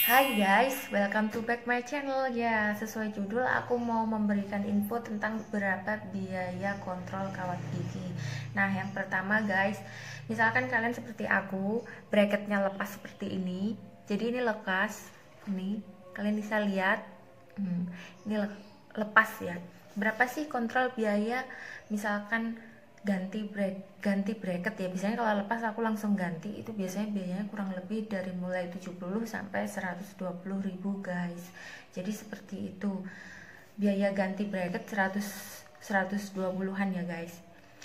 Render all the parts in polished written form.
Hai guys, welcome to back my channel. Ya, sesuai judul aku mau memberikan info tentang beberapa biaya kontrol kawat gigi. Nah, yang pertama guys, misalkan kalian seperti aku, bracketnya lepas seperti ini. Jadi ini lepas, ini kalian bisa lihat. Ini lepas ya. Berapa sih kontrol biaya? Misalkan ganti bracket ya, biasanya kalau lepas aku langsung ganti, itu biasanya biayanya kurang lebih dari mulai 70 sampai 120 ribu guys. Jadi seperti itu biaya ganti bracket 120-an ya guys.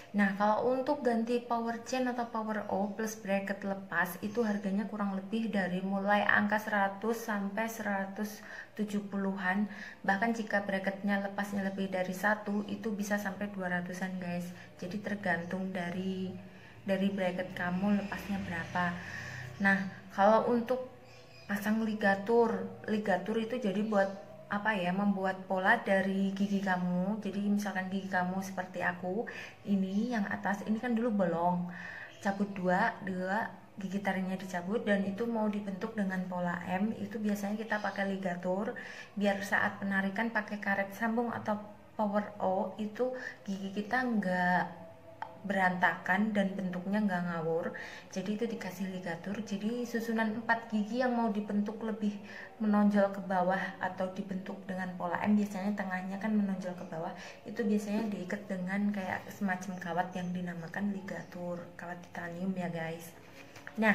Nah, kalau untuk ganti power chain atau power O plus bracket lepas itu harganya kurang lebih dari mulai angka 100 sampai 170-an. Bahkan jika bracketnya lepasnya lebih dari 1 itu bisa sampai 200-an guys. Jadi tergantung dari bracket kamu lepasnya berapa. Nah, kalau untuk pasang ligatur itu jadi buat apa ya, membuat pola dari gigi kamu. Jadi misalkan gigi kamu seperti aku ini, yang atas ini kan dulu bolong, cabut dua gigi taringnya dicabut dan itu mau dibentuk dengan pola M. Itu biasanya kita pakai ligatur biar saat penarikan pakai karet sambung atau power O itu gigi kita nggak berantakan dan bentuknya nggak ngawur. Jadi itu dikasih ligatur, jadi susunan 4 gigi yang mau dibentuk lebih menonjol ke bawah atau dibentuk dengan pola M, biasanya tengahnya kan menonjol ke bawah, itu biasanya diikat dengan kayak semacam kawat yang dinamakan ligatur, kawat titanium ya guys. Nah,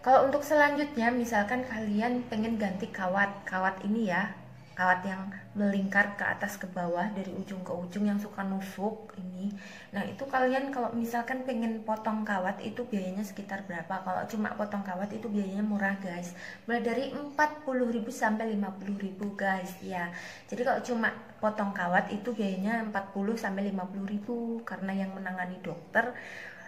kalau untuk selanjutnya misalkan kalian pengen ganti kawat ini ya, kawat yang melingkar ke atas ke bawah dari ujung ke ujung yang suka nusuk ini. Nah, itu kalian kalau misalkan pengen potong kawat itu biayanya sekitar berapa? Kalau cuma potong kawat itu biayanya murah guys, mulai dari 40.000 sampai 50.000 guys ya. Jadi kalau cuma potong kawat itu biayanya 40 sampai 50.000 karena yang menangani dokter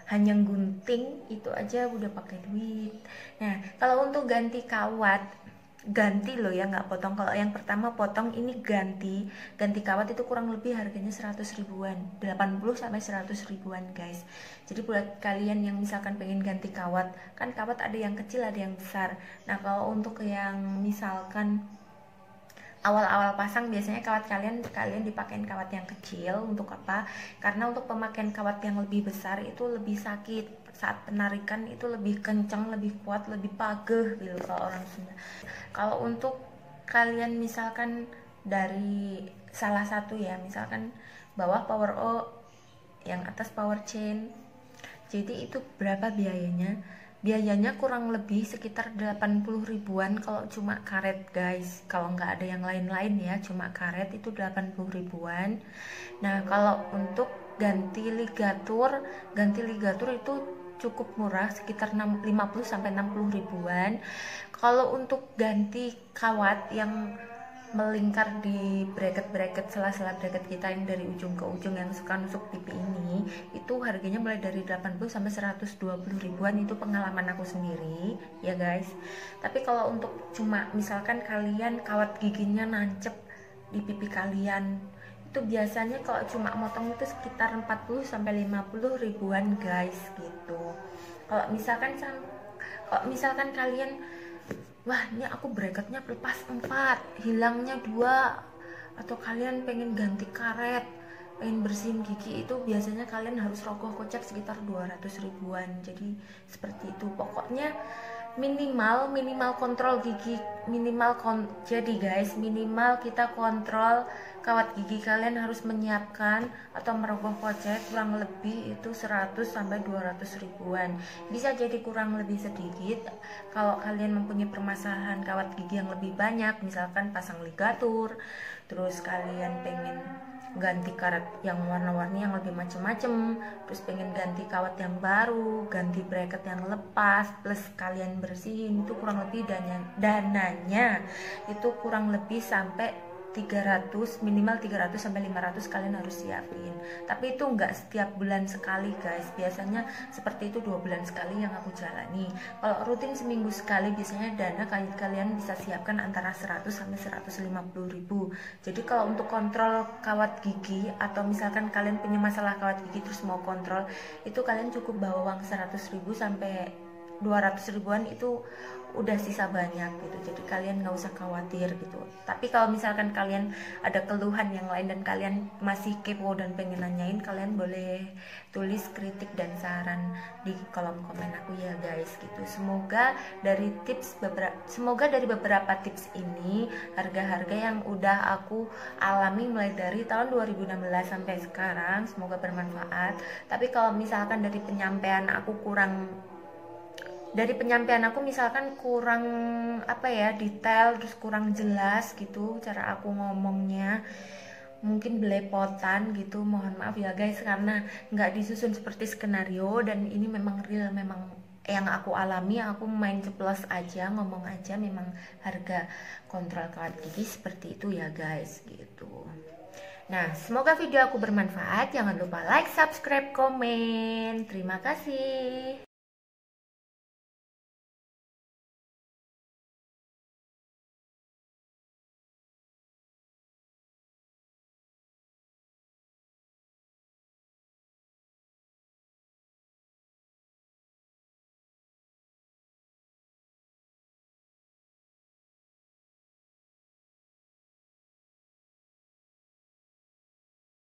hanya gunting itu aja udah pakai duit. Nah, kalau untuk ganti kawat, ganti loh ya, nggak potong. Kalau yang pertama potong, ini ganti kawat itu kurang lebih harganya 100 ribuan, 80 sampai 100 ribuan guys. Jadi buat kalian yang misalkan pengen ganti kawat, kan kawat ada yang kecil ada yang besar. Nah, kalau untuk yang misalkan awal-awal pasang biasanya kalian dipakein kawat yang kecil. Untuk apa? Karena untuk pemakaian kawat yang lebih besar itu lebih sakit, saat penarikan itu lebih kencang, lebih kuat, lebih pageh gitu kalau orang Sunda. Kalau untuk kalian misalkan dari salah satu ya, misalkan bawah power O, yang atas power chain, jadi itu berapa biayanya? Biayanya kurang lebih sekitar 80 ribuan kalau cuma karet guys. Kalau nggak ada yang lain-lain ya, cuma karet itu 80 ribuan. Nah, kalau untuk ganti ligatur itu cukup murah, sekitar 50 sampai 60 ribuan. Kalau untuk ganti kawat yang melingkar di bracket sela-sela bracket kita yang dari ujung ke ujung yang suka nusuk pipi ini, itu harganya mulai dari 80 sampai 120 ribuan. Itu pengalaman aku sendiri ya guys. Tapi kalau untuk cuma misalkan kalian kawat giginya nancep di pipi kalian, itu biasanya kalau cuma motong itu sekitar 40 sampai 50 ribuan guys gitu. Kalau misalkan kalian, wah ini aku bracketnya lepas 4, hilangnya 2, atau kalian pengen ganti karet, pengen bersihin gigi, itu biasanya kalian harus rogoh kocek sekitar 200 ribuan. Jadi seperti itu pokoknya. Minimal kontrol gigi, jadi guys, minimal kita kontrol kawat gigi, kalian harus menyiapkan atau merogoh kocek kurang lebih itu 100 sampai 200 ribuan. Bisa jadi kurang lebih sedikit kalau kalian mempunyai permasalahan kawat gigi yang lebih banyak, misalkan pasang ligatur, terus kalian pengen ganti karet yang warna-warni yang lebih macem-macem, terus pengen ganti kawat yang baru, ganti bracket yang lepas, plus kalian bersihin, itu kurang lebih dananya itu kurang lebih sampai 300, minimal 300 sampai 500 kalian harus siapin. Tapi itu enggak setiap bulan sekali guys, biasanya seperti itu 2 bulan sekali yang aku jalani. Kalau rutin seminggu sekali, biasanya dana kalian bisa siapkan antara 100 sampai 150 ribu. Jadi kalau untuk kontrol kawat gigi, atau misalkan kalian punya masalah kawat gigi terus mau kontrol, itu kalian cukup bawa uang 100 ribu sampai 200 ribuan itu udah sisa banyak gitu, jadi kalian nggak usah khawatir gitu. Tapi kalau misalkan kalian ada keluhan yang lain dan kalian masih kepo dan pengen nanyain, kalian boleh tulis kritik dan saran di kolom komen aku ya guys gitu. Semoga dari beberapa tips ini, harga-harga yang udah aku alami mulai dari tahun 2016 sampai sekarang, semoga bermanfaat. Tapi kalau misalkan dari penyampaian aku misalkan kurang detail, terus kurang jelas gitu cara aku ngomongnya, mungkin belepotan gitu, mohon maaf ya guys, karena nggak disusun seperti skenario dan ini memang real, memang yang aku alami, aku main ceplos aja, ngomong aja, memang harga kontrol kawat gigi seperti itu ya guys gitu. Nah, semoga video aku bermanfaat. Jangan lupa like, subscribe, komen. Terima kasih.